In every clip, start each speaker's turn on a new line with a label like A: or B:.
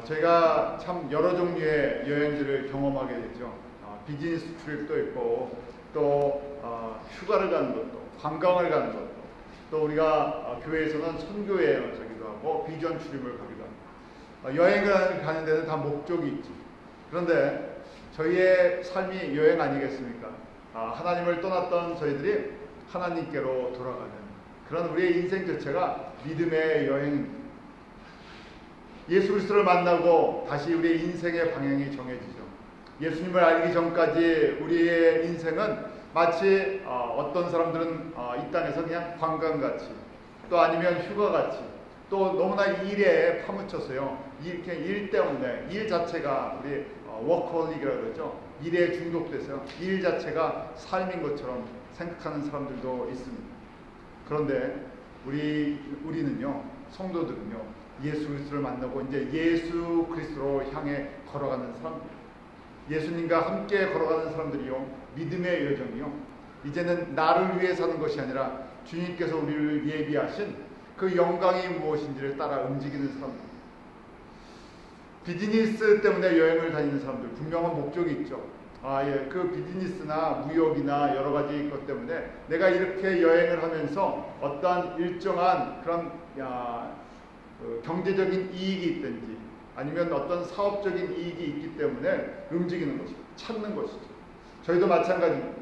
A: 저희가 참 여러 종류의 여행들을 경험하게 되죠. 비즈니스 트립도 있고, 또 휴가를 가는 것도, 관광을 가는 것도, 또 우리가 교회에서는 선교 여행을 가기도 하고 비전 출입을 가기도 하고, 여행을 가는 데는 다 목적이 있지. 그런데 저희의 삶이 여행 아니겠습니까? 하나님을 떠났던 저희들이 하나님께로 돌아가는 그런 우리의 인생 자체가 믿음의 여행입니다. 예수 그리스도를 만나고 다시 우리의 인생의 방향이 정해지죠. 예수님을 알기 전까지 우리의 인생은 마치 어떤 사람들은 이 땅에서 그냥 관광같이, 또 아니면 휴가같이, 또 너무나 일에 파묻혀서요. 이렇게 일 때문에 일 자체가 우리 워커홀릭이라고 그러죠. 일에 중독돼서요. 일 자체가 삶인 것처럼 생각하는 사람들도 있습니다. 그런데 우리는요, 성도들은요, 예수 그리스도를 만나고 이제 예수 그리스도로 향해 걸어가는 사람들, 예수님과 함께 걸어가는 사람들이요, 믿음의 여정이요, 이제는 나를 위해 사는 것이 아니라 주님께서 우리를 예비하신 그 영광이 무엇인지를 따라 움직이는 사람들. 비즈니스 때문에 여행을 다니는 사람들, 분명한 목적이 있죠. 그 비즈니스나 무역이나 여러 가지 것 때문에 내가 이렇게 여행을 하면서 어떠한 일정한 그런 경제적인 이익이 있든지 아니면 어떤 사업적인 이익이 있기 때문에 움직이는 것이죠. 찾는 것이죠. 저희도 마찬가지입니다.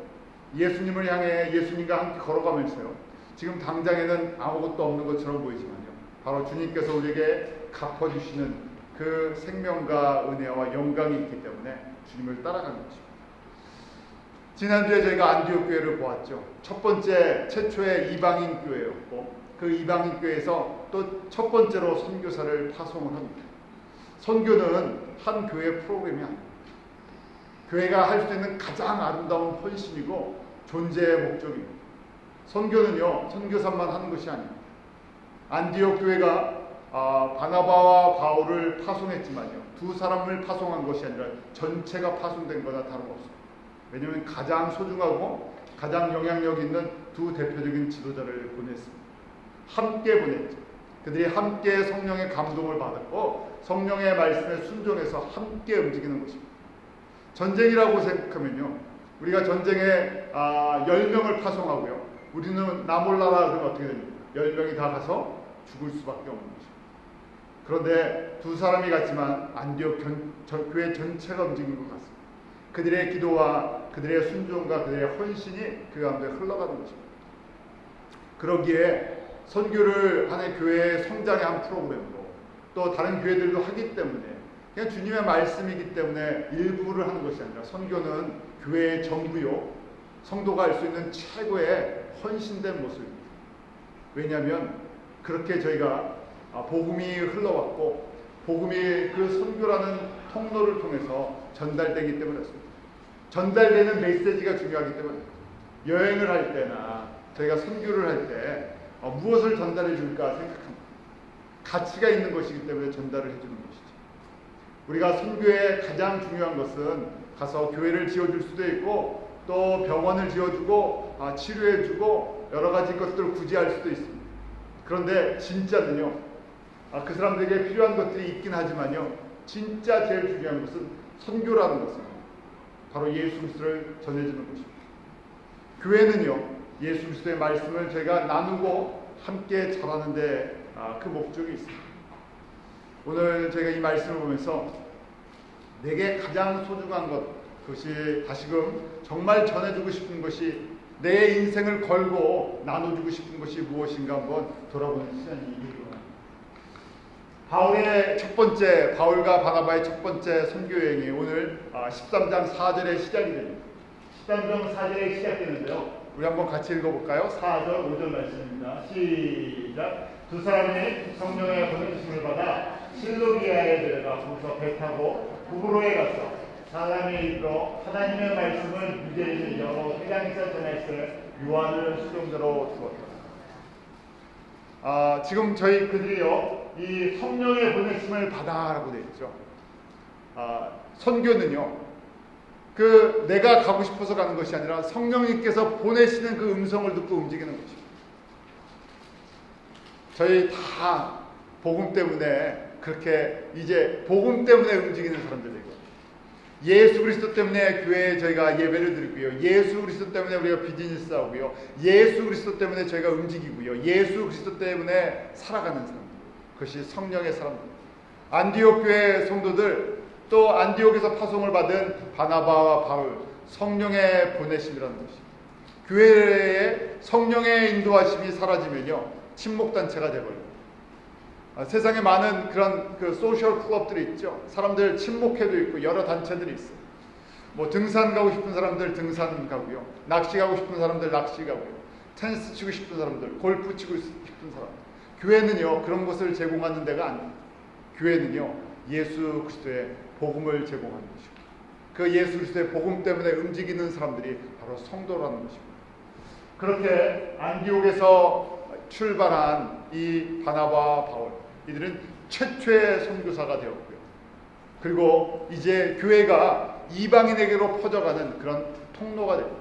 A: 예수님을 향해 예수님과 함께 걸어가면서요, 지금 당장에는 아무것도 없는 것처럼 보이지만요, 바로 주님께서 우리에게 갚아주시는 그 생명과 은혜와 영광이 있기 때문에 주님을 따라가는 것입니다. 지난주에 저희가 안디옥 교회를 보았죠. 첫 번째 최초의 이방인 교회였고, 그 이방인 교회에서 또 첫 번째로 선교사를 파송을 합니다. 선교는 한 교회 프로그램이 아닙니다. 교회가 할 수 있는 가장 아름다운 헌신이고 존재의 목적입니다. 선교는요, 선교사만 하는 것이 아닙니다. 안디옥 교회가 바나바와 바울을 파송했지만요, 두 사람을 파송한 것이 아니라 전체가 파송된 거나 다름없습니다. 왜냐하면 가장 소중하고 가장 영향력 있는 두 대표적인 지도자를 보냈습니다. 함께 보냈죠. 그들이 함께 성령의 감동을 받았고 성령의 말씀에 순종해서 함께 움직이는 것입니다. 전쟁이라고 생각하면요, 우리가 전쟁에 10명을 파송하고요, 우리는 나 몰라라 그러면 어떻게 됩니까? 10명이 다 가서 죽을 수밖에 없는 것입니다. 그런데 두 사람이 갔지만 안디옥 교회 전체가 움직이는 것 같습니다. 그들의 기도와 그들의 순종과 그들의 헌신이 그 가운데 흘러가는 것입니다. 그러기에 선교를 하는 교회의 성장의 한 프로그램으로, 또 다른 교회들도 하기 때문에, 그냥 주님의 말씀이기 때문에 일부를 하는 것이 아니라 선교는 교회의 전부요, 성도가 알 수 있는 최고의 헌신된 모습입니다. 왜냐하면 그렇게 저희가 복음이 흘러왔고 복음이 그 선교라는 통로를 통해서 전달되기 때문에 그렇습니다. 전달되는 메시지가 중요하기 때문에 여행을 할 때나 저희가 선교를 할 때 무엇을 전달해 줄까 생각합니다. 가치가 있는 것이기 때문에 전달을 해주는 것이죠. 우리가 선교의 가장 중요한 것은 가서 교회를 지어줄 수도 있고 또 병원을 지어주고 치료해주고 여러 가지 것들을 구제할 수도 있습니다. 그런데 진짜는요, 그 사람들에게 필요한 것들이 있긴 하지만요, 진짜 제일 중요한 것은 선교라는 것입니다. 바로 예수 그리스도를 전해주는 것입니다. 교회는요, 예수 그리스도의 말씀을 저희가 나누고 함께 자라는데 그 목적이 있습니다. 오늘 제가 이 말씀을 보면서 내게 가장 소중한 것, 그것이 다시금 정말 전해주고 싶은 것이, 내 인생을 걸고 나눠주고 싶은 것이 무엇인가 한번 돌아보는 시간이 이루어집니다. 바울과 바나바의 첫 번째 선교여행이 오늘 13장 4절에 시작이 됩니다. 13장 4절에 시작되는데요, 우리 한번 같이 읽어볼까요? 4절 5절 말씀입니다. 시작. 두 사람이 성령의 보내주심을 받아 실로기아에 들어가 거기서 배 타고 구브로에 가서 사람에 이르러 하나님의 말씀을 유대인을 여러 회당에서 전했을 요한을 수종자로 두었다. 지금 저희 그들이요, 이 성령의 보내심을 받아라고 되어 있죠. 선교는요, 내가 가고 싶어서 가는 것이 아니라 성령님께서 보내시는 그 음성을 듣고 움직이는 것입니다. 저희 다 복음 때문에 그렇게 이제 복음 때문에 움직이는 사람들 되고, 예수 그리스도 때문에 교회에 저희가 예배를 드리고요, 예수 그리스도 때문에 우리가 비즈니스 하고요, 예수 그리스도 때문에 저희가 움직이고요, 예수 그리스도 때문에 살아가는 사람들, 그것이 성령의 사람들. 안디옥 교회 성도들, 또 안디옥에서 파송을 받은 바나바와 바울, 성령의 보내심이라는 것이, 교회에 성령의 인도하심이 사라지면요 침묵단체가 되어버려요. 세상에 많은 그런 소셜 클럽들이 있죠. 사람들 친목회도 있고 여러 단체들이 있어요. 뭐 등산 가고 싶은 사람들 등산 가고요, 낚시 가고 싶은 사람들 낚시 가고요, 테니스 치고 싶은 사람들, 골프 치고 싶은 사람들. 교회는요 그런 것을 제공하는 데가 아닙니다. 교회는요 예수 그리스도의 복음을 제공하는 것이고, 그 예수 그리스도의 복음 때문에 움직이는 사람들이 바로 성도라는 것입니다. 그렇게 안디옥에서 출발한 이 바나바와 바울, 이들은 최초의 선교사가 되었고요. 그리고 이제 교회가 이방인에게로 퍼져가는 그런 통로가 됩니다.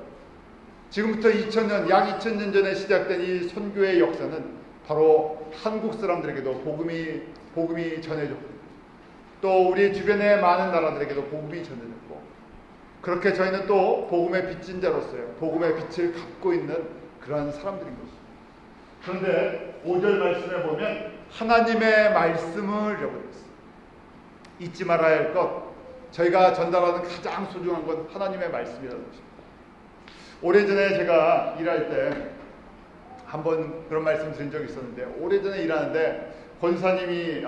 A: 지금부터 2000년, 약 2000년 전에 시작된 이 선교의 역사는 바로 한국 사람들에게도 복음이 전해졌고, 또 우리 주변의 많은 나라들에게도 복음이 전해졌고, 그렇게 저희는 또 복음의 빚진 자로서요, 복음의 빛을 갖고 있는 그런 사람들인 것입니다. 그런데 5절 말씀에 보면 하나님의 말씀을 잃어버렸어요. 잊지 말아야 할 것, 저희가 전달하는 가장 소중한 건 하나님의 말씀이라는 것입니다. 오래전에 제가 일할 때 한번 그런 말씀 드린 적이 있었는데, 오래전에 일하는데 권사님이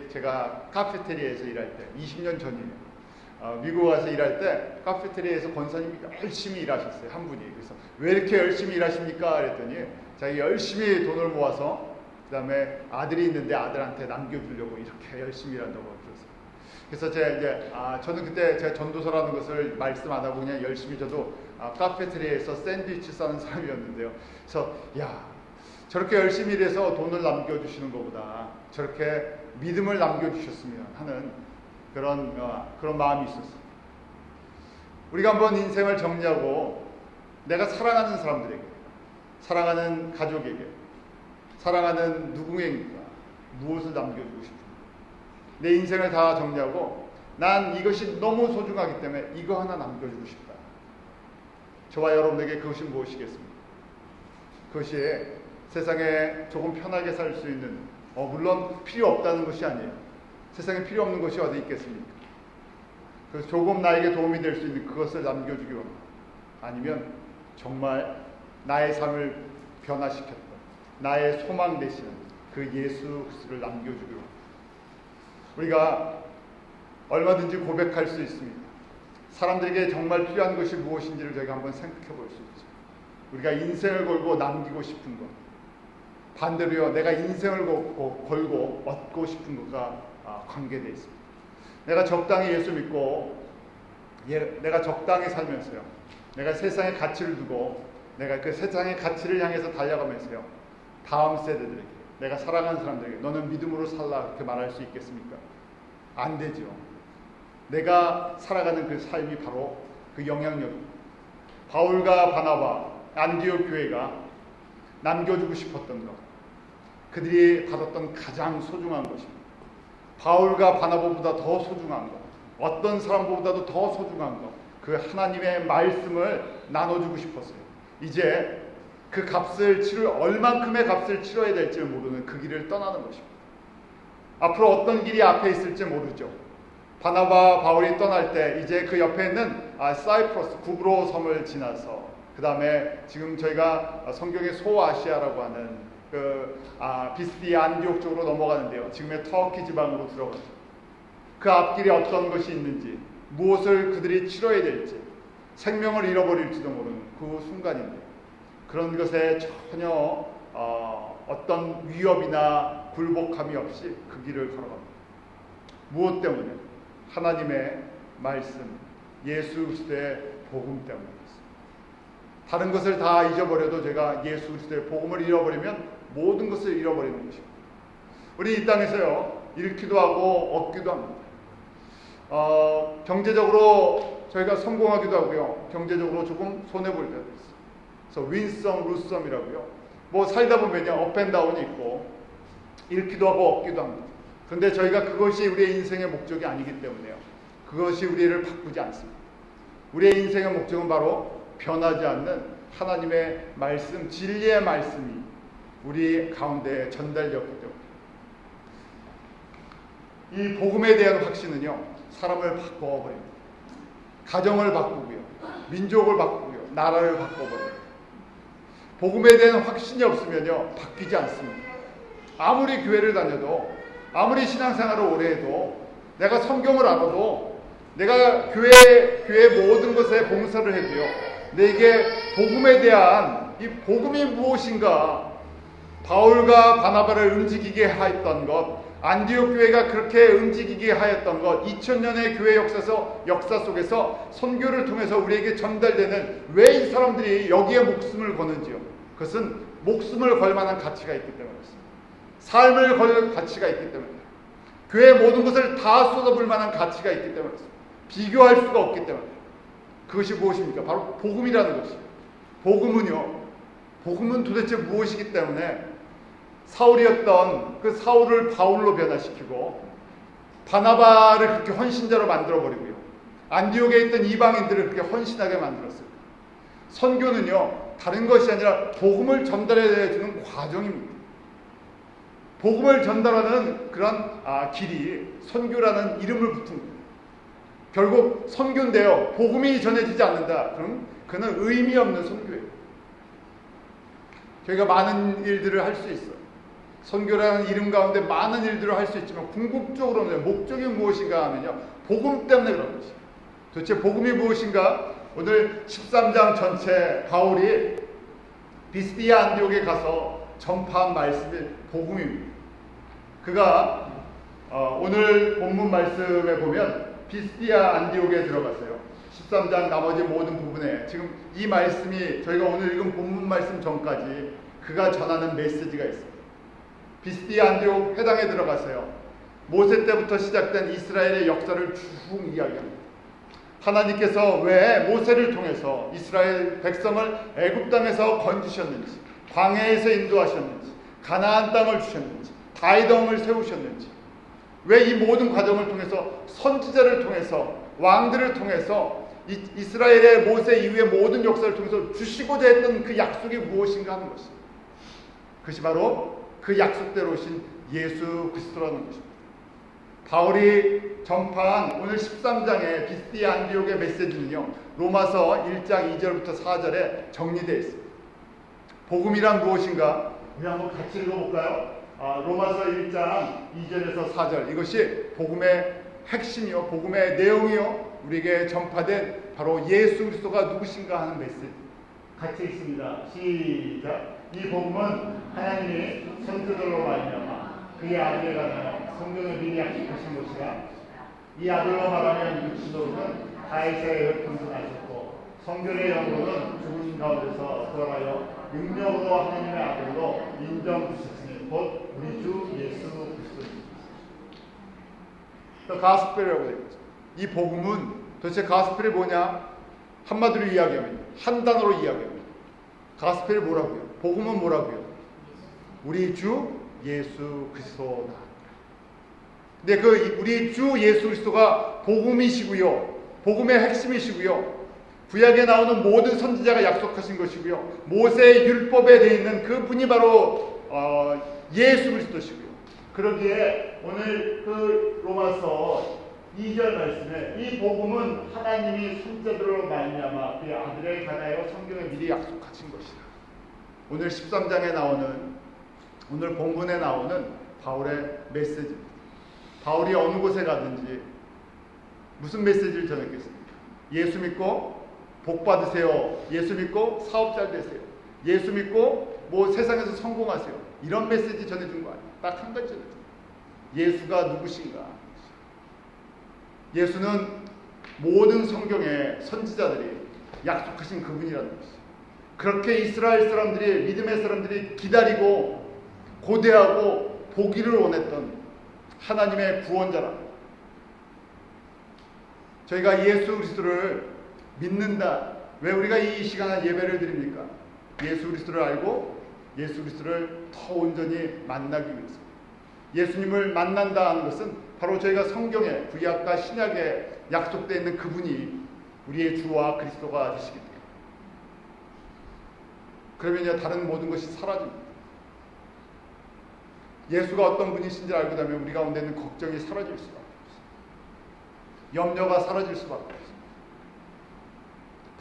A: 제가 카페테리아에서 일할 때 20년 전이에요. 미국 와서 일할 때 카페테리아에서 권사님이 열심히 일하셨어요. 한 분이. 그래서 왜 이렇게 열심히 일하십니까? 그랬더니 자기 열심히 돈을 모아서 그 다음에 아들이 있는데 아들한테 남겨주려고 이렇게 열심히 일한다고 그랬어요. 그래서 저는 그때 제가 전도서라는 것을 말씀 안 하고 그냥 열심히 저도 카페테리아에서 샌드위치 싸는 사람이었는데요. 그래서 저렇게 열심히 일해서 돈을 남겨주시는 것보다 저렇게 믿음을 남겨주셨으면 하는 그런 마음이 있었어요. 우리가 한번 인생을 정리하고 내가 사랑하는 사람들에게, 사랑하는 가족에게, 사랑하는 누구에게 무엇을 남겨주고 싶은가? 내 인생을 다 정리하고 난 이것이 너무 소중하기 때문에 이거 하나 남겨주고 싶다. 저와 여러분에게 그것이 무엇이겠습니까? 그것이 세상에 조금 편하게 살 수 있는, 물론 필요 없다는 것이 아니에요. 세상에 필요 없는 것이 어디 있겠습니까? 그래서 조금 나에게 도움이 될 수 있는 그것을 남겨주기 원합니다. 아니면 정말 나의 삶을 변화시켰던, 나의 소망 되시는 그 예수 그리스도를 남겨주기 원합니다. 우리가 얼마든지 고백할 수 있습니다. 사람들에게 정말 필요한 것이 무엇인지를 저희가 한번 생각해 볼 수 있죠. 우리가 인생을 걸고 남기고 싶은 것, 반대로요, 내가 인생을 걸고 얻고 싶은 것과 관계되어 있습니다. 내가 적당히 예수 믿고 내가 적당히 살면서요, 내가 세상의 가치를 두고 내가 그 세상의 가치를 향해서 달려가면서요, 다음 세대들에게, 내가 사랑하는 사람들에게 너는 믿음으로 살라 그렇게 말할 수 있겠습니까? 안 되죠. 내가 살아가는 그 삶이 바로 그 영향력입니다. 바울과 바나바, 안디옥 교회가 남겨주고 싶었던 것, 그들이 받았던 가장 소중한 것입니다. 바울과 바나바보다 더 소중한 것, 어떤 사람보다도 더 소중한 것, 그 하나님의 말씀을 나눠주고 싶었어요. 이제 그 얼만큼의 값을 치러야 될지 모르는 그 길을 떠나는 것입니다. 앞으로 어떤 길이 앞에 있을지 모르죠. 바나바 바울이 떠날 때 이제 그 옆에 있는 사이프러스, 구브로 섬을 지나서 그 다음에 지금 저희가 성경의 소아시아라고 하는 비스디아 안디옥 쪽으로 넘어가는데요. 지금의 터키 지방으로 들어가죠. 그 앞길에 어떤 것이 있는지, 무엇을 그들이 치러야 될지, 생명을 잃어버릴지도 모르는 그 순간인데, 그런 것에 전혀 어떤 위협이나 굴복함이 없이 그 길을 걸어갑니다. 무엇 때문에? 하나님의 말씀, 예수 그리스도의 복음 때문입니다. 다른 것을 다 잊어버려도 제가 예수 그리스도의 복음을 잃어버리면 모든 것을 잃어버리는 것입니다. 우리 이 땅에서요, 잃기도 하고 얻기도 합니다. 경제적으로 저희가 성공하기도 하고요, 경제적으로 조금 손해볼 때도 있어요. 그래서 윈썸, 루썸이라고요. 뭐 살다 보면요, 업앤다운이 있고 잃기도 하고 얻기도 합니다. 그런데 저희가 그것이 우리의 인생의 목적이 아니기 때문에요. 그것이 우리를 바꾸지 않습니다. 우리의 인생의 목적은 바로 변하지 않는 하나님의 말씀, 진리의 말씀이 우리 가운데 전달되었기 때문에 이 복음에 대한 확신은요, 사람을 바꿔버립니다. 가정을 바꾸고요, 민족을 바꾸고요, 나라를 바꿔버려요. 복음에 대한 확신이 없으면요, 바뀌지 않습니다. 아무리 교회를 다녀도, 아무리 신앙생활을 오래 해도, 내가 성경을 알아도, 내가 교회 모든 것에 봉사를 해도요, 내게 복음에 대한 이 복음이 무엇인가, 바울과 바나바를 움직이게 하였던 것, 안디옥 교회가 그렇게 움직이게 하였던 것, 2000년의 교회 역사 속에서 선교를 통해서 우리에게 전달되는, 왜 이 사람들이 여기에 목숨을 거는지요. 그것은 목숨을 걸 만한 가치가 있기 때문에 그렇습니다. 삶을 걸 가치가 있기 때문에, 교회의 모든 것을 다 쏟아부을 만한 가치가 있기 때문에 그렇습니다. 비교할 수가 없기 때문에. 그것이 무엇입니까? 바로 복음이라는 것이에요. 복음은 도대체 무엇이기 때문에 사울이었던 그 사울을 바울로 변화시키고, 바나바를 그렇게 헌신자로 만들어버리고요, 안디옥에 있던 이방인들을 그렇게 헌신하게 만들었어요. 선교는요, 다른 것이 아니라 복음을 전달해 주는 과정입니다. 복음을 전달하는 그런 길이 선교라는 이름을 붙은 거예요. 결국 선교인데요, 복음이 전해지지 않는다, 그럼 그는 의미 없는 선교예요. 저희가 많은 일들을 할 수 있어요. 선교라는 이름 가운데 많은 일들을 할 수 있지만, 궁극적으로는 목적이 무엇인가 하면요, 복음 때문에 그런 것이에요. 도대체 복음이 무엇인가? 오늘 13장 전체 바울이 비스디아 안디옥에 가서 전파한 말씀이 복음입니다. 그가 오늘 본문 말씀에 보면 비스디아 안디옥에 들어갔어요. 13장 나머지 모든 부분에 지금 이 말씀이, 저희가 오늘 읽은 본문 말씀 전까지 그가 전하는 메시지가 있습니다. 비스디아 안디옥 회당에 들어갔어요. 모세 때부터 시작된 이스라엘의 역사를 쭉 이야기합니다. 하나님께서 왜 모세를 통해서 이스라엘 백성을 애굽 땅에서 건지셨는지, 광야에서 인도하셨는지, 가나안 땅을 주셨는지, 다이덤을 세우셨는지, 왜 이 모든 과정을 통해서 선지자를 통해서, 왕들을 통해서, 이스라엘의 모세 이후의 모든 역사를 통해서 주시고자 했던 그 약속이 무엇인가 하는 것입니다. 그것이 바로 그 약속대로 오신 예수 그리스도라는 것입니다. 바울이 전파한 오늘 13장의 비스디아 안디옥의 메시지는요, 로마서 1장 2절부터 4절에 정리되어 있습니다. 복음이란 무엇인가? 우리 한번 같이 읽어볼까요? 로마서 1장 2절에서 4절, 이것이 복음의 핵심이요, 복음의 내용이요, 우리에게 전파된 바로 예수 그리스도가 누구신가 하는 메시지. 같이 읽습니다. 시작. 이 복음은 하나님이 선지자들로 말미암아 그의 아들에 관하여 성경을 미리 약속하신 것이라. 이 아들로 말하면 육신으로는 다윗의 혈통을 하셨고, 성결의 영으로는 죽은 가운데서 부활하여 능력으로 하나님의 아들로 인정주셨으니 곧 우리 주 예수 그리스도입니다. 가스펠이라고 되어 있죠. 이 복음은 도대체 가스펠이 뭐냐? 한마디로 이야기하면, 한 단어로 이야기합니다. 가스펠이 뭐라고요? 복음은 뭐라고요? 우리 주 예수 그리스도다. 근데 그 우리 주 예수 그리스도가 복음이시고요, 복음의 핵심이시고요, 구약에 나오는 모든 선지자가 약속하신 것이고요, 모세의 율법에 되어 있는 그 분이 바로 예수 그리스도시고요. 그러기에 오늘 그 로마서 2절 말씀에 이 복음은 하나님이 선지자들로 말미암아 그의 아들에 관하여 성경에 미리 약속하신 것이다. 오늘 13장에 나오는, 오늘 본문에 나오는 바울의 메시지입니다. 바울이 어느 곳에 가든지 무슨 메시지를 전했겠습니까? 예수 믿고 복 받으세요. 예수 믿고 사업 잘 되세요. 예수 믿고 뭐 세상에서 성공하세요. 이런 메시지 전해준 거 아니에요. 딱 한 가지 전해준 거예요. 예수가 누구신가? 예수는 모든 성경의 선지자들이 약속하신 그분이라는 것이죠. 그렇게 이스라엘 사람들이, 믿음의 사람들이 기다리고 고대하고 보기를 원했던 하나님의 구원자라. 저희가 예수 그리스도를 믿는다. 왜 우리가 이 시간에 예배를 드립니까? 예수 그리스도를 알고 예수 그리스도를 더 온전히 만나기 위해서. 예수님을 만난다 하는 것은 바로 저희가 성경에 구약과 신약에 약속되어 있는 그분이 우리의 주와 그리스도가 되시기 때문에, 그러면요 다른 모든 것이 사라집니다. 예수가 어떤 분이신지 알고 나면 우리 가운데 있는 걱정이 사라질 수밖에 없습니다. 염려가 사라질 수밖에 없습니다.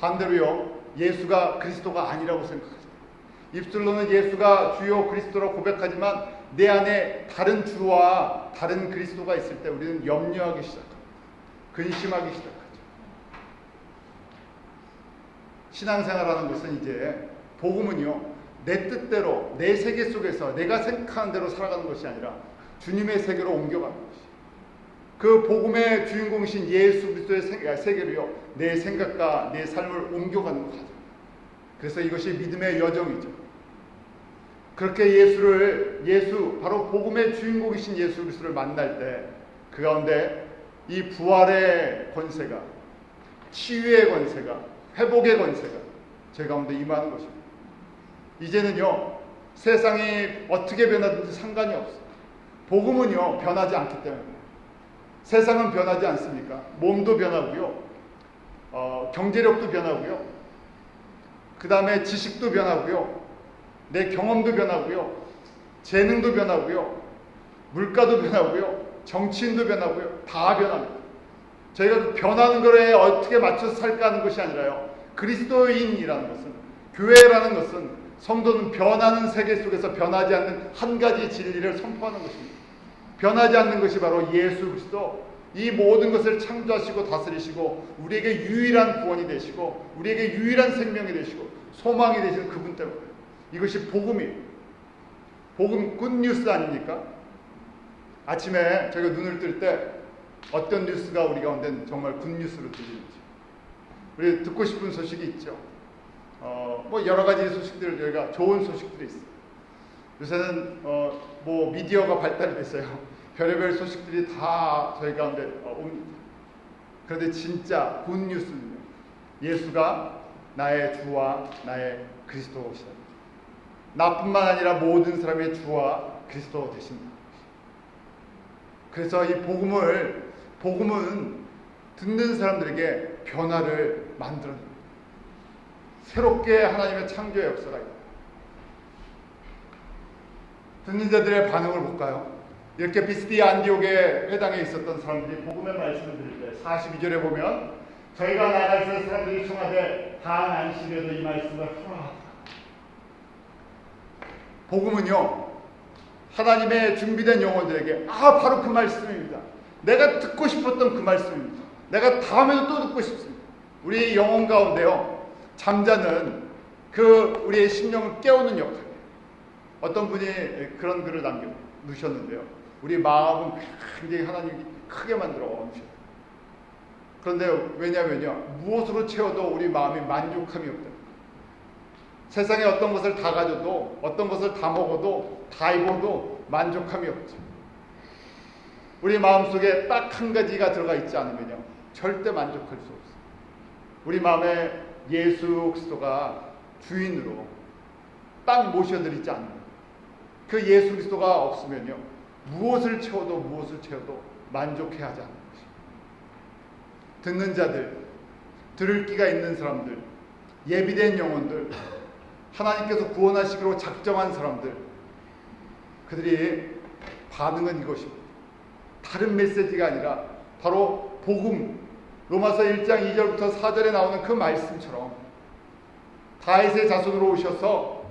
A: 반대로요, 예수가 그리스도가 아니라고 생각하죠. 입술로는 예수가 주요 그리스도라고 고백하지만 내 안에 다른 주와 다른 그리스도가 있을 때 우리는 염려하기 시작합니다. 근심하기 시작하죠. 신앙생활하는 것은 이제 복음은요, 내 뜻대로 내 세계 속에서 내가 생각하는 대로 살아가는 것이 아니라 주님의 세계로 옮겨가는 것이, 그 복음의 주인공이신 예수 그리스도의 세계로요 내 생각과 내 삶을 옮겨가는 과정. 그래서 이것이 믿음의 여정이죠. 그렇게 예수 바로 복음의 주인공이신 예수 그리스도를 만날 때 그 가운데 이 부활의 권세가, 치유의 권세가, 회복의 권세가 제 가운데 임하는 것입니다. 이제는요 세상이 어떻게 변하든지 상관이 없어요. 복음은요 변하지 않기 때문에. 세상은 변하지 않습니까? 몸도 변하고요, 경제력도 변하고요, 그 다음에 지식도 변하고요, 내 경험도 변하고요, 재능도 변하고요, 물가도 변하고요, 정치인도 변하고요, 다 변합니다. 저희가 그 변하는 거에 어떻게 맞춰서 살까 하는 것이 아니라요, 그리스도인이라는 것은, 교회라는 것은, 성도는 변하는 세계 속에서 변하지 않는 한 가지 진리를 선포하는 것입니다. 변하지 않는 것이 바로 예수 그리스도, 이 모든 것을 창조하시고 다스리시고 우리에게 유일한 구원이 되시고 우리에게 유일한 생명이 되시고 소망이 되시는 그분 때문에. 이것이 복음이에요. 복음 굿뉴스 아닙니까? 아침에 저희가 눈을 뜰 때 어떤 뉴스가 우리 가운데는 정말 굿뉴스로 들리는지, 우리 듣고 싶은 소식이 있죠. 뭐 여러 가지 소식들, 저희가 좋은 소식들이 있어요. 요새는 뭐 미디어가 발달이 됐어요. 별의별 소식들이 다 저희 가운데 옵니다. 그런데 진짜 굿뉴스는요, 예수가 나의 주와 나의 그리스도시다. 나뿐만 아니라 모든 사람의 주와 그리스도 되신다. 그래서 이 복음은 듣는 사람들에게 변화를 만들어냅니다. 새롭게 하나님의 창조의 역사가 있다. 듣는 자들의 반응을 볼까요? 이렇게 비스디 안디옥의 회당에 있었던 사람들이 복음의 말씀을 들을 때 42절에 보면, 저희가 나가서 사람들이 청하되 다 안심해도 이 말씀을 하라. 복음은요 하나님의 준비된 영혼들에게 바로 그 말씀입니다. 내가 듣고 싶었던 그 말씀입니다. 내가 다음에도 또 듣고 싶습니다. 우리 영혼 가운데요 잠자는 그 우리의 심령을 깨우는 역할이에요. 어떤 분이 그런 글을 남겨놓으셨는데요, 우리 마음은 굉장히 하나님이 크게 만들어 놓으셨어요. 그런데 왜냐면요, 무엇으로 채워도 우리 마음이 만족함이 없다. 세상에 어떤 것을 다 가져도, 어떤 것을 다 먹어도, 다 입어도 만족함이 없죠. 우리 마음속에 딱 한 가지가 들어가 있지 않으면요 절대 만족할 수 없어요. 우리 마음에 예수 그리스도가 주인으로 딱 모셔드리지 않는, 그 예수 그리스도가 없으면요 무엇을 채워도 만족해야 하지 않는 것입니다. 듣는 자들, 들을 귀가 있는 사람들, 예비된 영혼들, 하나님께서 구원하시기로 작정한 사람들, 그들이 반응은 이것입니다. 다른 메시지가 아니라 바로 복음, 로마서 1장 2절부터 4절에 나오는 그 말씀처럼 다윗의 자손으로 오셔서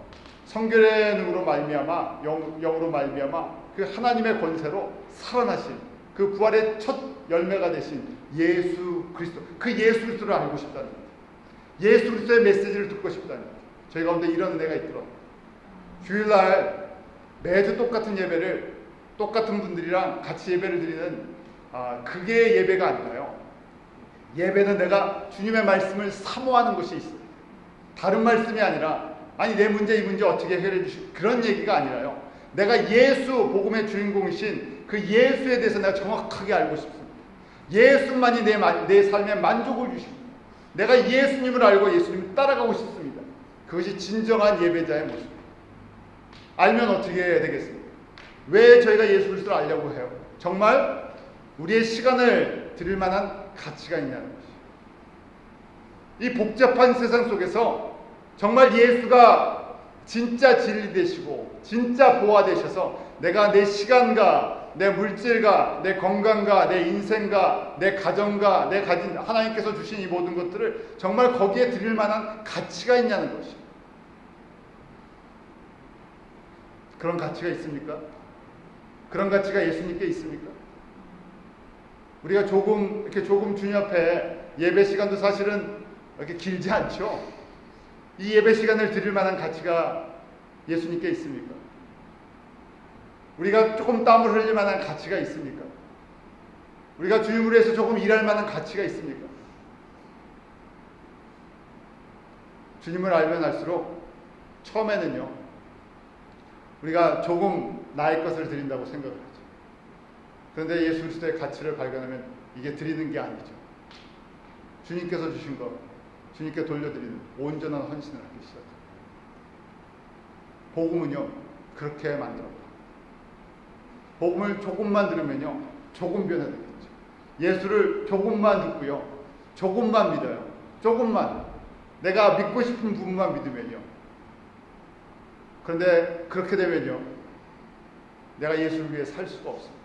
A: 성결의 능으로 말미암아, 영으로 말미암아 그 하나님의 권세로 살아나신 그 부활의 첫 열매가 되신 예수 그리스도, 그 예수 그리스도를 알고 싶다는 겁니다. 예수 그리스도의 메시지를 듣고 싶다는 겁니다. 저희 가운데 이런 은혜가 있더라고요. 주일날 매주 똑같은 예배를 똑같은 분들이랑 같이 예배를 드리는 그게 예배가 아니라요, 예배는 내가 주님의 말씀을 사모하는 것이 있어요. 다른 말씀이 아니라 아니 내 문제 이 문제 어떻게 해결해 주실, 그런 얘기가 아니라요, 내가 예수, 복음의 주인공이신 그 예수에 대해서 내가 정확하게 알고 싶습니다. 예수만이 내 삶에 만족을 주십니다. 내가 예수님을 알고 예수님을 따라가고 싶습니다. 그것이 진정한 예배자의 모습입니다. 알면 어떻게 해야 되겠습니까? 왜 저희가 예수 그리스도를 알려고 해요? 정말 우리의 시간을 드릴 만한 가치가 있냐는 것이죠. 이 복잡한 세상 속에서 정말 예수가 진짜 진리 되시고 진짜 보화 되셔서 내가 내 시간과 내 물질과 내 건강과 내 인생과 내 가정과 내 가진 하나님께서 주신 이 모든 것들을 정말 거기에 드릴 만한 가치가 있냐는 것이죠. 그런 가치가 있습니까? 그런 가치가 예수님께 있습니까? 우리가 이렇게 조금 주님 앞에 예배 시간도 사실은 이렇게 길지 않죠. 이 예배 시간을 드릴 만한 가치가 예수님께 있습니까? 우리가 조금 땀을 흘릴 만한 가치가 있습니까? 우리가 주님을 위해서 조금 일할 만한 가치가 있습니까? 주님을 알면 알수록 처음에는요, 우리가 조금 나의 것을 드린다고 생각을 하죠. 그런데 예수 그리스도의 가치를 발견하면 이게 드리는 게 아니죠. 주님께서 주신 것, 주님께 돌려드리는 온전한 헌신을 하기 시작합니다. 복음은요, 그렇게 만들어요. 복음을 조금만 들으면요, 조금 변화되겠죠. 예수를 조금만 듣고요, 조금만 믿어요. 조금만. 내가 믿고 싶은 부분만 믿으면요. 그런데 그렇게 되면요, 내가 예수를 위해 살 수가 없습니다.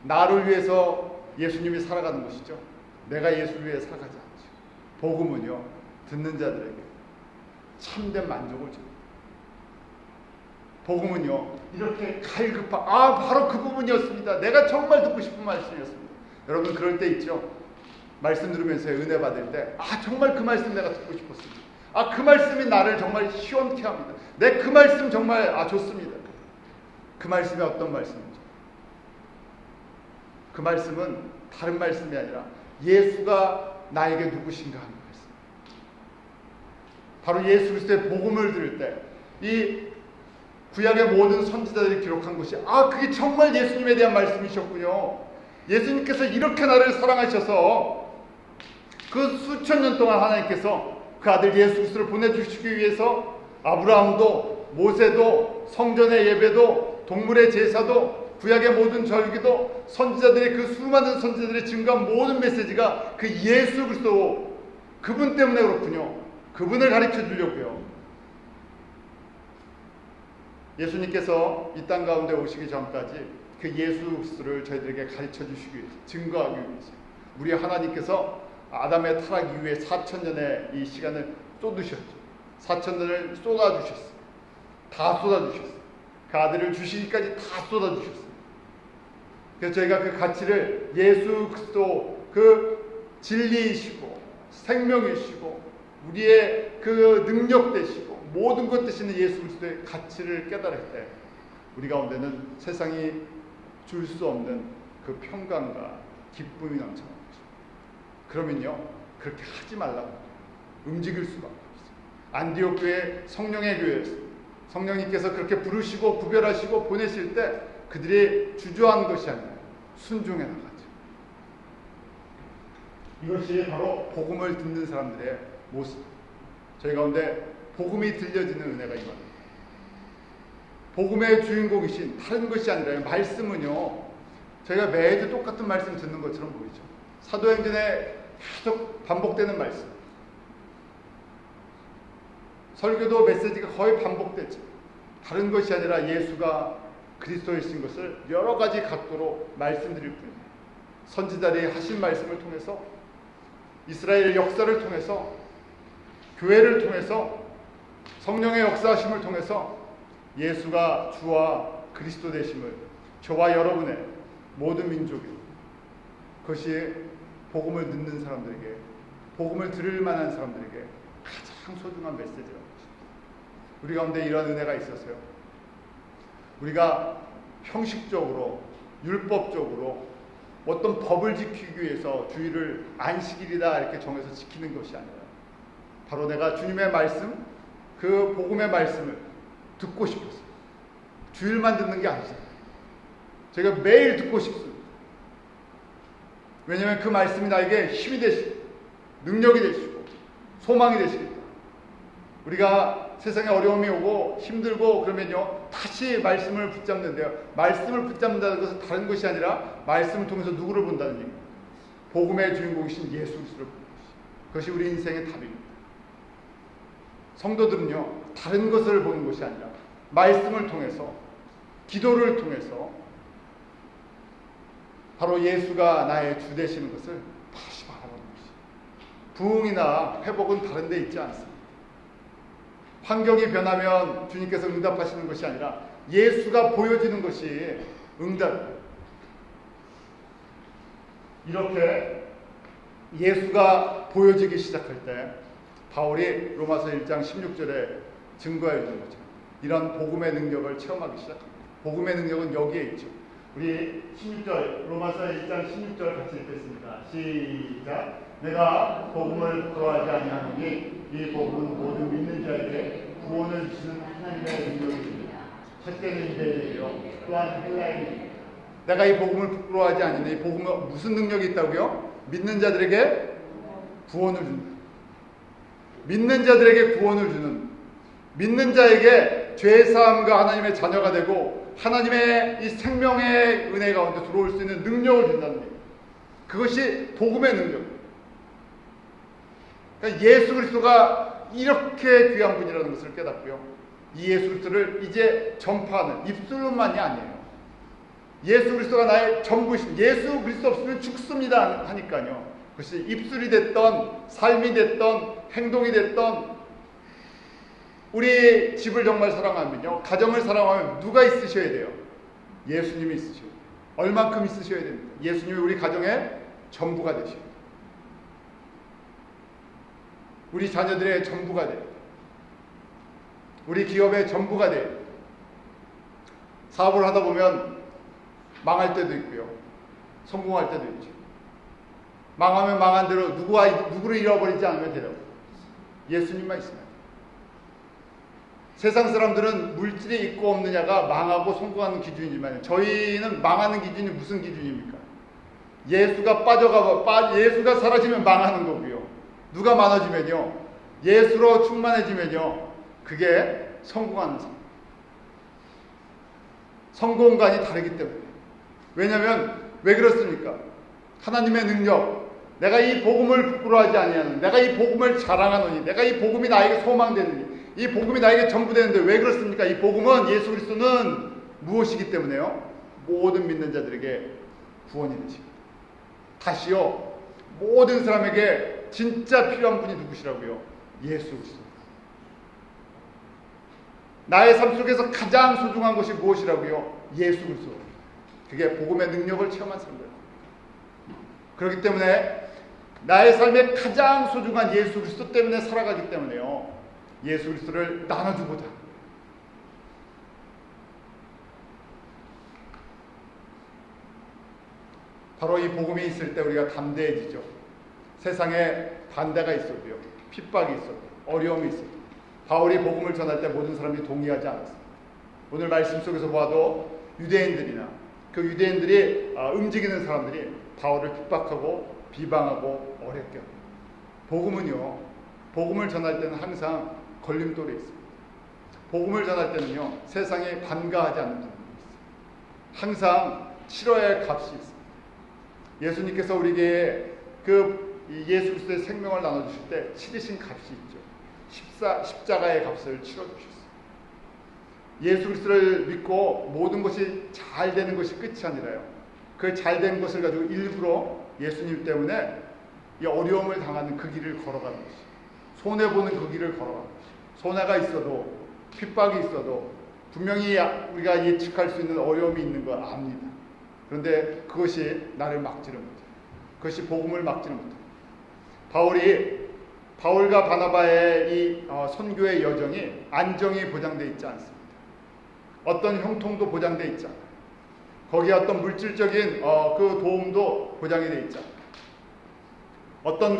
A: 나를 위해서 예수님이 살아가는 것이죠. 내가 예수를 위해 살아가지 않죠. 복음은요, 듣는 자들에게 참된 만족을 줍니다. 복음은요, 이렇게 갈급한, 바로 그 부분이었습니다. 내가 정말 듣고 싶은 말씀이었습니다. 여러분, 그럴 때 있죠. 말씀 들으면서 은혜 받을 때, 정말 그 말씀 내가 듣고 싶었습니다. 그 말씀이 나를 정말 시원케 합니다. 그 말씀 정말 좋습니다. 그 말씀이 어떤 말씀이죠? 그 말씀은 다른 말씀이 아니라 예수가 나에게 누구신가 하는 말씀. 바로 예수 그리스도의 복음을 들을 때 이 구약의 모든 선지자들이 기록한 것이 그게 정말 예수님에 대한 말씀이셨군요. 예수님께서 이렇게 나를 사랑하셔서 그 수천 년 동안 하나님께서 그 아들 예수 그리스도를 보내주시기 위해서 아브라함도 모세도 성전의 예배도 동물의 제사도 구약의 모든 절기도 선지자들의 그 수많은 선지자들의 증거한 모든 메시지가 그 예수 그리스도 그분 때문에 그렇군요. 그분을 가르쳐 주려고요. 예수님께서 이 땅 가운데 오시기 전까지 그 예수 그리스도를 저희들에게 가르쳐 주시기 위해서, 증거하기 위해서 우리 하나님께서 아담의 타락 이후에 4,000년의 이 시간을 쏟으셨죠. 4,000년을 쏟아주셨어요. 다 쏟아주셨어요. 그 아들을 주시기까지 다 쏟아주셨어요. 그래서 저희가 그 가치를 예수 그리스도 그 진리이시고 생명이시고 우리의 그 능력 되시고 모든 것 되시는 예수 그리스도의 가치를 깨달을 때 우리 가운데는 세상이 줄 수 없는 그 평강과 기쁨이 넘쳐나는 거죠. 그러면요, 그렇게 하지 말라고 움직일 수밖에 없어요. 안디옥 교회 성령의 교회였어요. 성령님께서 그렇게 부르시고 구별하시고 보내실 때 그들이 주저한 것이 아니라 순종해 나가죠. 이것이 바로 복음을 듣는 사람들의 모습. 저희 가운데 복음이 들려지는 은혜가 임합니다. 복음의 주인공이신 다른 것이 아니라 말씀은요, 저희가 매주 똑같은 말씀 듣는 것처럼 보이죠. 사도행전에 계속 반복되는 말씀. 설교도 메시지가 거의 반복되죠. 다른 것이 아니라 예수가 그리스도이신 것을 여러 가지 각도로 말씀드릴 뿐이에요. 선지자들이 하신 말씀을 통해서, 이스라엘 역사를 통해서, 교회를 통해서, 성령의 역사하심을 통해서 예수가 주와 그리스도 되심을 저와 여러분의 모든 민족이, 그것이 복음을 듣는 사람들에게, 복음을 들을 만한 사람들에게 가장 소중한 메시지라고 합니다. 우리 가운데 이런 은혜가 있어서요, 우리가 형식적으로 율법적으로 어떤 법을 지키기 위해서 주일을 안식일이다 이렇게 정해서 지키는 것이 아니라 바로 내가 주님의 말씀, 그 복음의 말씀을 듣고 싶었어요. 주일만 듣는 게 아니잖아요. 제가 매일 듣고 싶습니다. 왜냐하면 그 말씀이 나에게 힘이 되시고 능력이 되시고 소망이 되시기 때문에. 우리가 세상에 어려움이 오고 힘들고 그러면요 다시 말씀을 붙잡는데요. 말씀을 붙잡는다는 것은 다른 것이 아니라 말씀을 통해서 누구를 본다는 얘기입니다. 복음의 주인공이신 예수 그리스도를 보는 것이. 그것이 우리 인생의 답입니다. 성도들은요 다른 것을 보는 것이 아니라 말씀을 통해서, 기도를 통해서 바로 예수가 나의 주 되시는 것을 다시 바라보는 것이. 부흥이나 회복은 다른 데 있지 않습니다. 환경이 변하면 주님께서 응답하시는 것이 아니라 예수가 보여지는 것이 응답입니다. 이렇게 예수가 보여지기 시작할 때 바울이 로마서 1장 16절에 증거해 주는 거죠. 이런 복음의 능력을 체험하기 시작합니다. 복음의 능력은 여기에 있죠. 우리 16절, 로마서 1장 16절 같이 읽겠습니다. 시작. 내가 복음을 부끄러워하지 아니하노니 이 복음은 모든 믿는 자에게 구원을 주시는 하나님의 능력입니다. 첫째는 유대인이요 또한 헬라인입니다. 내가 이 복음을 부끄러워하지 아니하니 이 복음은 무슨 능력이 있다고요? 믿는 자들에게 구원을 준다. 믿는 자들에게 구원을 주는, 믿는 자에게 죄사함과 하나님의 자녀가 되고 하나님의 이 생명의 은혜 가운데 들어올 수 있는 능력을 준다는 얘기예요. 그것이 복음의 능력입니다. 그러니까 예수 그리스도가 이렇게 귀한 분이라는 것을 깨닫고요. 이 예수 그리스도를 이제 전파하는 입술로만이 아니에요. 예수 그리스도가 나의 전부이신, 예수 그리스도 없으면 죽습니다 하니까요. 그것이 입술이 됐던, 삶이 됐던, 행동이 됐던, 우리 집을 정말 사랑하면요, 가정을 사랑하면 누가 있으셔야 돼요? 예수님이 있으셔야 돼요. 얼만큼 있으셔야 됩니다. 예수님이 우리 가정의 전부가 되셔야 돼요. 우리 자녀들의 전부가 돼요. 우리 기업의 전부가 돼요. 사업을 하다 보면 망할 때도 있고요, 성공할 때도 있죠. 망하면 망한 대로 누구를 잃어버리지 않으면 돼요. 예수님만 있으면. 세상 사람들은 물질이 있고 없느냐가 망하고 성공하는 기준이지만 저희는 망하는 기준이 무슨 기준입니까? 예수가 예수가 사라지면 망하는 거고요. 누가 많아지면요, 예수로 충만해지면요, 그게 성공하는 삶. 성공관이 다르기 때문에. 왜냐하면 왜 그렇습니까? 하나님의 능력, 내가 이 복음을 부끄러워하지 아니하는, 내가 이 복음을 자랑하노니, 내가 이 복음이 나에게 소망되느니, 이 복음이 나에게 전부 되는데 왜 그렇습니까? 이 복음은, 예수 그리스도는 무엇이기 때문에요? 모든 믿는 자들에게 구원이 되십니다. 다시요, 모든 사람에게 진짜 필요한 분이 누구시라고요? 예수 그리스도. 나의 삶 속에서 가장 소중한 것이 무엇이라고요? 예수 그리스도. 그게 복음의 능력을 체험한 사람들. 그렇기 때문에 나의 삶에 가장 소중한 예수 그리스도 때문에 살아가기 때문에요, 예수 그리스도를 나눠주고자. 바로 이 복음이 있을 때 우리가 담대해지죠. 세상에 반대가 있어도요, 핍박이 있어도, 어려움이 있어도 바울이 복음을 전할 때 모든 사람들이 동의하지 않았습니다. 오늘 말씀 속에서 보아도 유대인들이나 그 유대인들이 움직이는 사람들이 바울을 핍박하고 비방하고 어렵게 합니다. 복음은요, 복음을 전할 때는 항상 걸림돌이 있습니다. 복음을 전할 때는요, 세상에 반가하지 않는 부분이 있어요. 항상 치러야 할 값이 있습니다. 예수님께서 우리에게 예수 그리스도의 생명을 나눠주실 때 치르신 값이 있죠. 십자가의 값을 치러주셨어요. 예수 그리스도를 믿고 모든 것이 잘 되는 것이 끝이 아니라요, 그 잘된 것을 가지고 일부러 예수님 때문에 이 어려움을 당하는 그 길을 걸어가는 것이, 손해보는 그 길을 걸어가는 것이. 손해가 있어도, 핍박이 있어도 분명히 우리가 예측할 수 있는 어려움이 있는 걸 압니다. 그런데 그것이 나를 막지를 못해요. 그것이 복음을 막지를 못해요. 바울과 바나바의 이 선교의 여정이 안정이 보장되어 있지 않습니다. 어떤 형통도 보장되어 있지 않아요. 거기에 어떤 물질적인 그 도움도 보장이 되어 있지 않아요. 어떤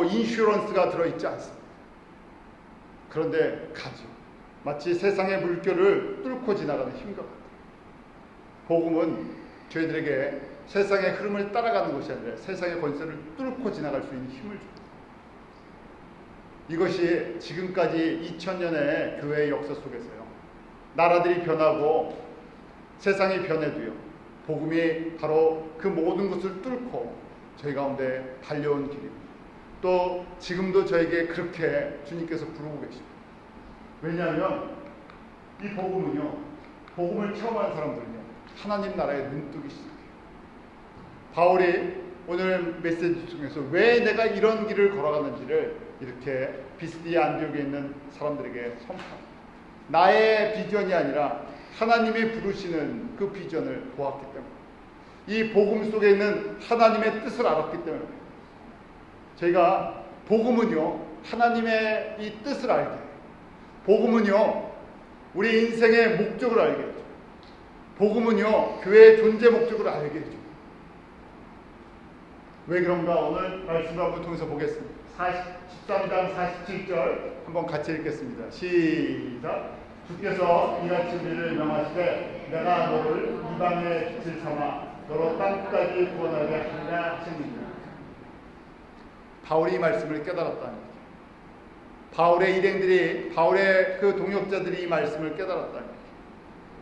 A: 인슈런스가 들어있지 않습니다. 그런데 가죠. 마치 세상의 물결을 뚫고 지나가는 힘과 같아요. 복음은 저희들에게 세상의 흐름을 따라가는 것이 아니라 세상의 권세를 뚫고 지나갈 수 있는 힘을 줍니다. 이것이 지금까지 2000년의 교회의 역사 속에서요, 나라들이 변하고 세상이 변해도요, 복음이 바로 그 모든 것을 뚫고 저희 가운데 달려온 길입니다. 또 지금도 저에게 그렇게 주님께서 부르고 계십니다. 왜냐하면 이 복음은요, 복음을 체험한 사람들은요, 하나님 나라의 눈뜨기 시작해요. 바울이 오늘 메시지 중에서 왜 내가 이런 길을 걸어가는지를 이렇게 비스디아 안디옥에 있는 사람들에게 선포합니다. 나의 비전이 아니라 하나님이 부르시는 그 비전을 보았기 때문에, 이 복음 속에 있는 하나님의 뜻을 알았기 때문에, 저희가 복음은요, 하나님의 이 뜻을 알게 해요. 복음은요, 우리 인생의 목적을 알게 해줘. 복음은요, 교회의 존재 목적을 알게 해줘. 왜 그런가 오늘 말씀을 한번 통해서 보겠습니다. 13장 47절 한번 같이 읽겠습니다. 시작. 주께서 이같이 우리를 명하시되 내가 너를 이방의 빛을 삼아 너로 땅까지 구원하게 하리라 하시니라. 바울이 이 말씀을 깨달았다는 거죠. 바울의 일행들이, 바울의 그 동역자들이 이 말씀을 깨달았다는 거죠.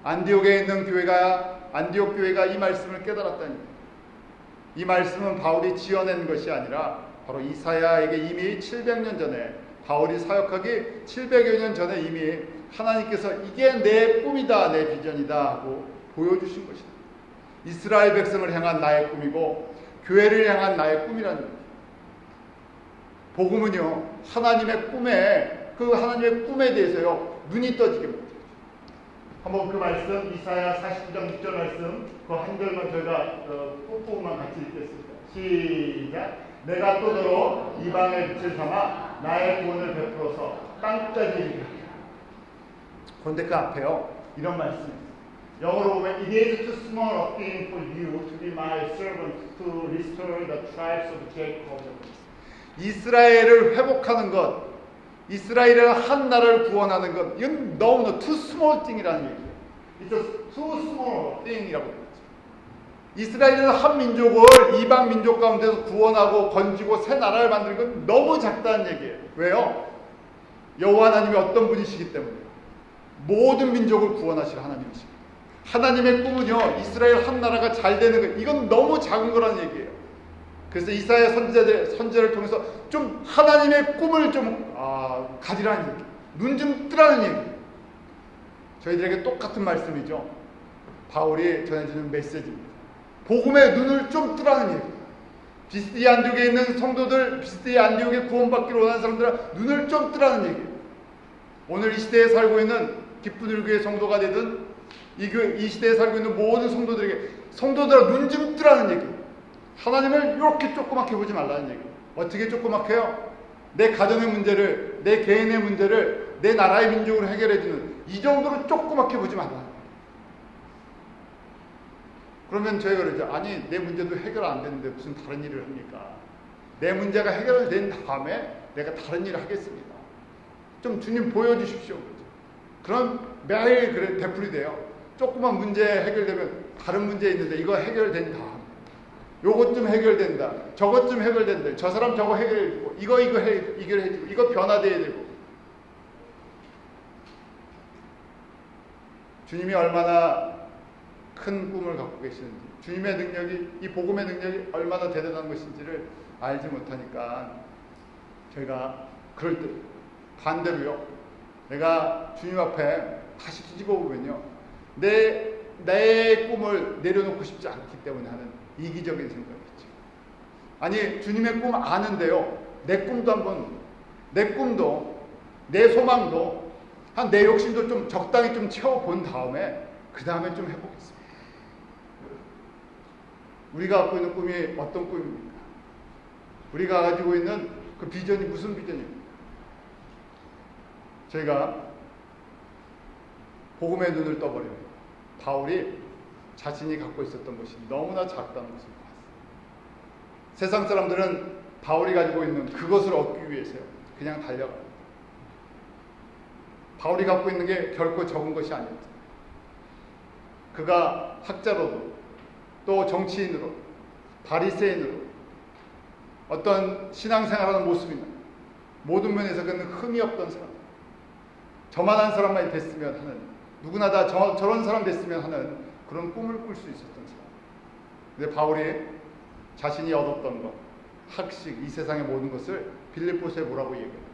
A: 안디옥에 있는 교회가, 안디옥 교회가 이 말씀을 깨달았다는 거죠. 이 말씀은 바울이 지어낸 것이 아니라 바로 이사야에게 이미 700년 전에, 바울이 사역하기 700여 년 전에 이미 하나님께서 이게 내 꿈이다, 내 비전이다 하고 보여주신 것이다. 이스라엘 백성을 향한 나의 꿈이고 교회를 향한 나의 꿈이라는 거죠. 복음은요, 하나님의 꿈에, 그 하나님의 꿈에 대해서요, 눈이 떠지게 못해요. 한번 그 말씀, 이사야 49장 6절 말씀, 그 한 절만 저희가 부분만 같이 읽겠습니다. 시작. 내가 또 너로 이방의 빛을 삼아 나의 구원을 베풀어서 땅까지 이르게 하리라. 그런데 그 앞에요, 이런 말씀이 있어요. 영어로 보면 It is too small a thing for you to be my servant to restore the tribes of Jacob. 이스라엘을 회복하는 것, 이스라엘의 한 나라를 구원하는 것, 이건 너무나 too small thing이라는 얘기예요. It's a too small thing이라고 그러죠. 이스라엘은 한 민족을 이방 민족 가운데서 구원하고 건지고 새 나라를 만드는 건 너무 작다는 얘기예요. 왜요? 여호와 하나님이 어떤 분이시기 때문에 모든 민족을 구원하실 하나님이십니다. 하나님의 꿈은요, 이스라엘 한 나라가 잘 되는 것, 이건 너무 작은 거라는 얘기예요. 그래서 이사야 선지자를 통해서 좀 하나님의 꿈을 좀 가지라는 얘기, 눈 좀 뜨라는 얘기. 저희들에게 똑같은 말씀이죠. 바울이 전해주는 메시지입니다. 복음의 눈을 좀 뜨라는 얘기. 비스디아 안디옥에 있는 성도들, 비스디아 안디옥에 구원받기를 원하는 사람들은 눈을 좀 뜨라는 얘기. 오늘 이 시대에 살고 있는 기쁜 교회 성도가 되든 이 시대에 살고 있는 모든 성도들에게, 성도들아 눈 좀 뜨라는 얘기. 하나님을 이렇게 조그맣게 보지 말라는 얘기. 어떻게 조그맣게요? 내 가정의 문제를, 내 개인의 문제를 내 나라의 민족으로 해결해주는 이 정도로 조그맣게 보지 말라. 그러면 저희가 그러죠. 아니, 내 문제도 해결 안 되는데 무슨 다른 일을 합니까? 내 문제가 해결된 다음에 내가 다른 일을 하겠습니다. 좀 주님 보여주십시오. 그럼 매일 그래 되풀이 돼요. 조그만 문제 해결되면 다른 문제 있는데 이거 해결된 다음, 요것 좀 해결된다, 저것 좀 해결된다, 저 사람 저거 해결해주고, 이거 해결해주고, 이거 변화돼야 되고. 주님이 얼마나 큰 꿈을 갖고 계시는지, 주님의 능력이, 이 복음의 능력이 얼마나 대단한 것인지를 알지 못하니까 저희가 그럴 때 반대로요, 내가 주님 앞에 다시 뒤집어 보면요, 내 꿈을 내려놓고 싶지 않기 때문에 하는 이기적인 생각이죠. 아니, 주님의 꿈 아는데요, 내 꿈도 내 소망도 내 욕심도 좀 적당히 좀 채워본 다음에 그 다음에 좀 해보겠습니다. 우리가 갖고 있는 꿈이 어떤 꿈입니까? 우리가 가지고 있는 그 비전이 무슨 비전입니까? 저희가 복음의 눈을 떠버려요. 바울이 자신이 갖고 있었던 것이 너무나 작다는 것을 봤어요. 세상 사람들은 바울이 가지고 있는 그것을 얻기 위해서요, 그냥 달려갑니다. 바울이 갖고 있는 게 결코 적은 것이 아닙니다. 그가 학자로도 또 정치인으로, 바리새인으로 어떤 신앙생활하는 모습이나 모든 면에서 그는 흠이 없던 사람, 저만한 사람만 됐으면 하는, 누구나 다 저런 사람 됐으면 하는 그런 꿈을 꿀 수 있었던 사람. 근데 바울이 자신이 얻었던 것, 학식, 이 세상의 모든 것을 빌립보서에 뭐라고 얘기해요?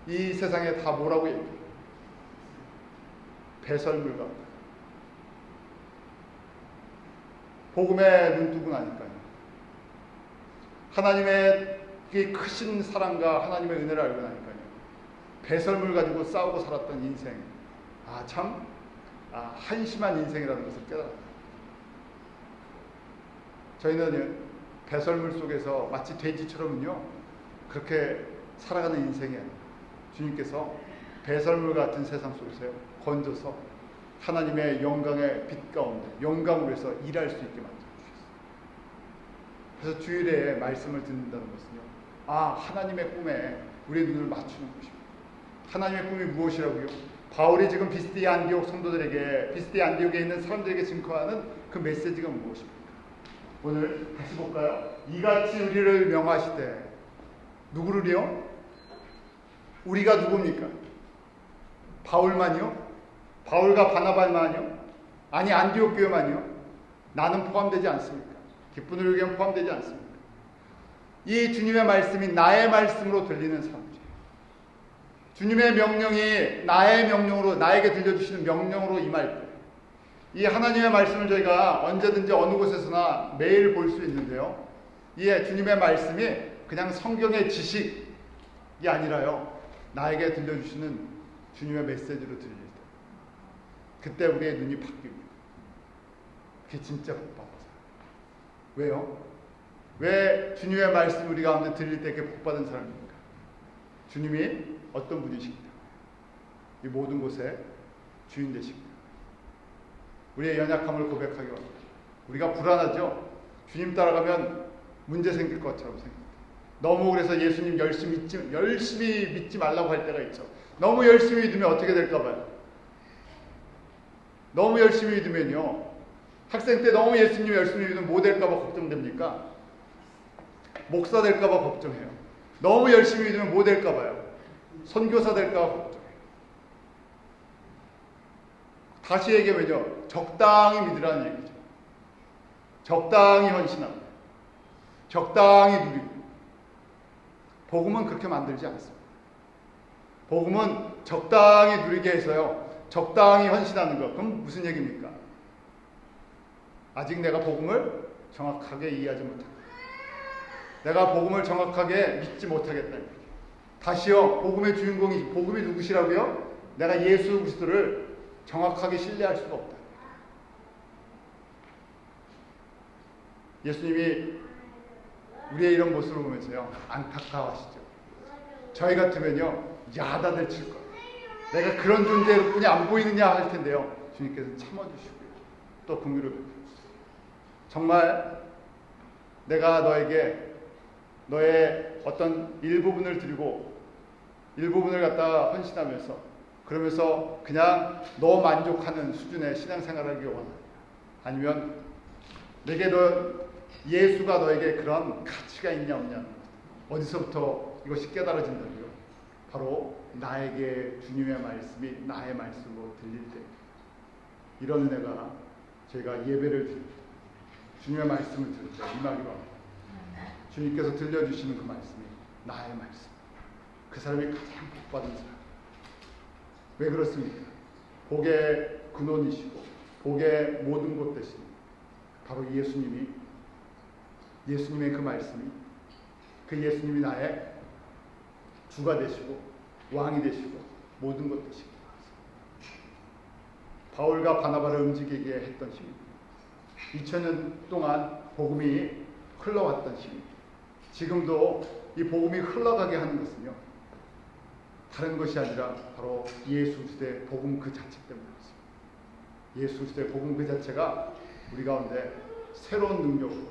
A: 이 세상에 다 뭐라고 얘기해요? 배설물 같다. 복음에 눈뜨고 나니까요. 하나님의 그 크신 사랑과 하나님의 은혜를 알고 나니까요. 배설물 가지고 싸우고 살았던 인생, 참 한심한 인생이라는 것을 깨달았다. 저희는 배설물 속에서 마치 돼지처럼요 그렇게 살아가는 인생이 아니에요. 주님께서 배설물 같은 세상 속에서요 건져서 하나님의 영광의 빛 가운데 영광으로 해서 일할 수 있게 만들어 주셨어요. 그래서 주일에 말씀을 듣는다는 것은요, 하나님의 꿈에 우리의 눈을 맞추는 것입니다. 하나님의 꿈이 무엇이라고요? 바울이 지금 비스디 안디옥 성도들에게, 비스디 안디옥에 있는 사람들에게 증거하는 그 메시지가 무엇입니까? 오늘 다시 볼까요? 이같이 우리를 명하시되, 누구를요? 우리가 누굽니까? 바울만요? 바울과 바나바만요? 아니, 안디옥 교회만요? 나는 포함되지 않습니까? 기쁜 우리에게는 포함되지 않습니까? 이 주님의 말씀이 나의 말씀으로 들리는 사람들이에요. 주님의 명령이 나의 명령으로, 나에게 들려주시는 명령으로 임할 때, 이 하나님의 말씀을 저희가 언제든지 어느 곳에서나 매일 볼 수 있는데요, 이 주님의 말씀이 그냥 성경의 지식이 아니라요, 나에게 들려주시는 주님의 메시지로 들릴 때, 그때 우리의 눈이 바뀝니다. 그게 진짜 복받아서. 왜요? 왜 주님의 말씀 우리 가운데 들릴 때 이렇게 복받은 사람입니까? 주님이 어떤 분이십니까? 이 모든 곳에 주인 되십니다. 우리의 연약함을 고백하기 원합니다. 우리가 불안하죠? 주님 따라가면 문제 생길 것처럼 생깁니다. 너무 그래서 예수님 열심히 믿지 말라고 할 때가 있죠. 너무 열심히 믿으면 어떻게 될까 봐요. 너무 열심히 믿으면요, 학생 때 너무 예수님 열심히 믿으면 뭐 될까 봐 걱정됩니까? 목사 될까 봐 걱정해요. 너무 열심히 믿으면 뭐 될까 봐요. 선교사 될까 봐 걱정해요. 다시 얘기하면요, 적당히 믿으라는 얘기죠. 적당히 헌신하고, 적당히 누리고. 복음은 그렇게 만들지 않습니다. 복음은 적당히 누리게 해서요, 적당히 헌신하는 것. 그럼 무슨 얘기입니까? 아직 내가 복음을 정확하게 이해하지 못한다. 내가 복음을 정확하게 믿지 못하겠다. 다시요, 복음의 주인공이, 복음이 누구시라고요? 내가 예수 그리스도를 정확하게 신뢰할 수가 없다. 예수님이 우리의 이런 모습을 보면서요, 안타까워하시죠. 저희 같으면요, 야단을 칠 거예요. 내가 그런 존재로 뿐이 안 보이느냐 할 텐데요, 주님께서 참아주시고요, 또 긍휼을 베푸시고, 정말 내가 너에게 너의 어떤 일부분을 드리고 일부분을 갖다가 헌신하면서, 그러면서 그냥 너 만족하는 수준의 신앙생활을 하기 원한다. 아니면 내게 예수가 너에게 그런 가치가 있냐 없냐, 어디서부터 이것이 깨달아진다고요? 바로 나에게 주님의 말씀이 나의 말씀으로 들릴 때, 이런 은혜가 저희가 예배를 드릴 때, 주님의 말씀을 들을 때 임하기로 합니다. 주님께서 들려주시는 그 말씀이 나의 말씀, 그 사람이 가장 복받은 사람. 왜 그렇습니까? 복의 근원이시고 복의 모든 것 되신 바로 예수님의 그 말씀이, 그 예수님이 나의 주가 되시고 왕이 되시고 모든 것 되시고, 바울과 바나바를 움직이게 했던 힘입니다. 2000년 동안 복음이 흘러왔던 힘입니다. 지금도 이 복음이 흘러가게 하는 것은요, 다른 것이 아니라 바로 예수 그리스도의 복음 그 자체 때문입니다. 예수 그리스도의 복음 그 자체가 우리 가운데 새로운 능력으로,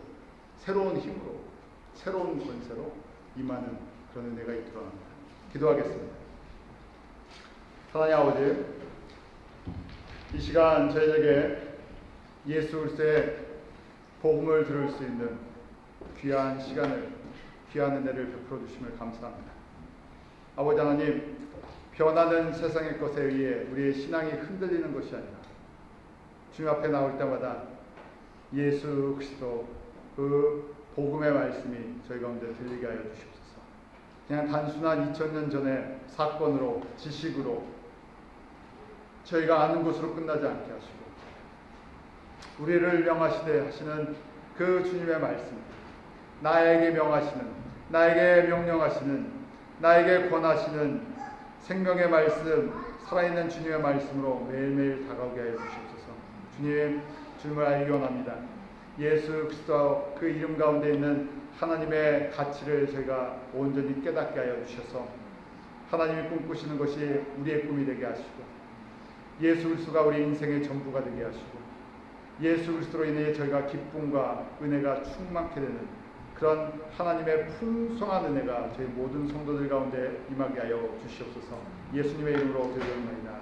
A: 새로운 힘으로, 새로운 권세로 임하는 그런 은혜가 있도록 합니다. 기도하겠습니다. 하나님 아버지, 이 시간 저희에게 예수 그리스도의 복음을 들을 수 있는 귀한 시간을 귀한 은혜를 베풀어 주심을 감사합니다. 아버지 하나님, 변하는 세상의 것에 의해 우리의 신앙이 흔들리는 것이 아니라 주님 앞에 나올 때마다 예수 그리스도 그 복음의 말씀이 저희 가운데 들리게 하여 주시옵소서. 그냥 단순한 2000년 전의 사건으로, 지식으로 저희가 아는 것으로 끝나지 않게 하시고 우리를 명하시되 하시는 그 주님의 말씀, 나에게 명하시는, 나에게 명령하시는, 나에게 권하시는 생명의 말씀, 살아있는 주님의 말씀으로 매일매일 다가오게 하여 주시옵소서. 주님, 주님을 알기 원합니다. 예수 그리스도 그 이름 가운데 있는 하나님의 가치를 저희가 온전히 깨닫게 하여 주셔서 하나님이 꿈꾸시는 것이 우리의 꿈이 되게 하시고 예수 그리스도가 우리 인생의 전부가 되게 하시고 예수 그리스도로 인해 저희가 기쁨과 은혜가 충만케 되는 그런 하나님의 풍성한 은혜가 저희 모든 성도들 가운데 임하게 하여 주시옵소서. 예수님의 이름으로 기도드립니다.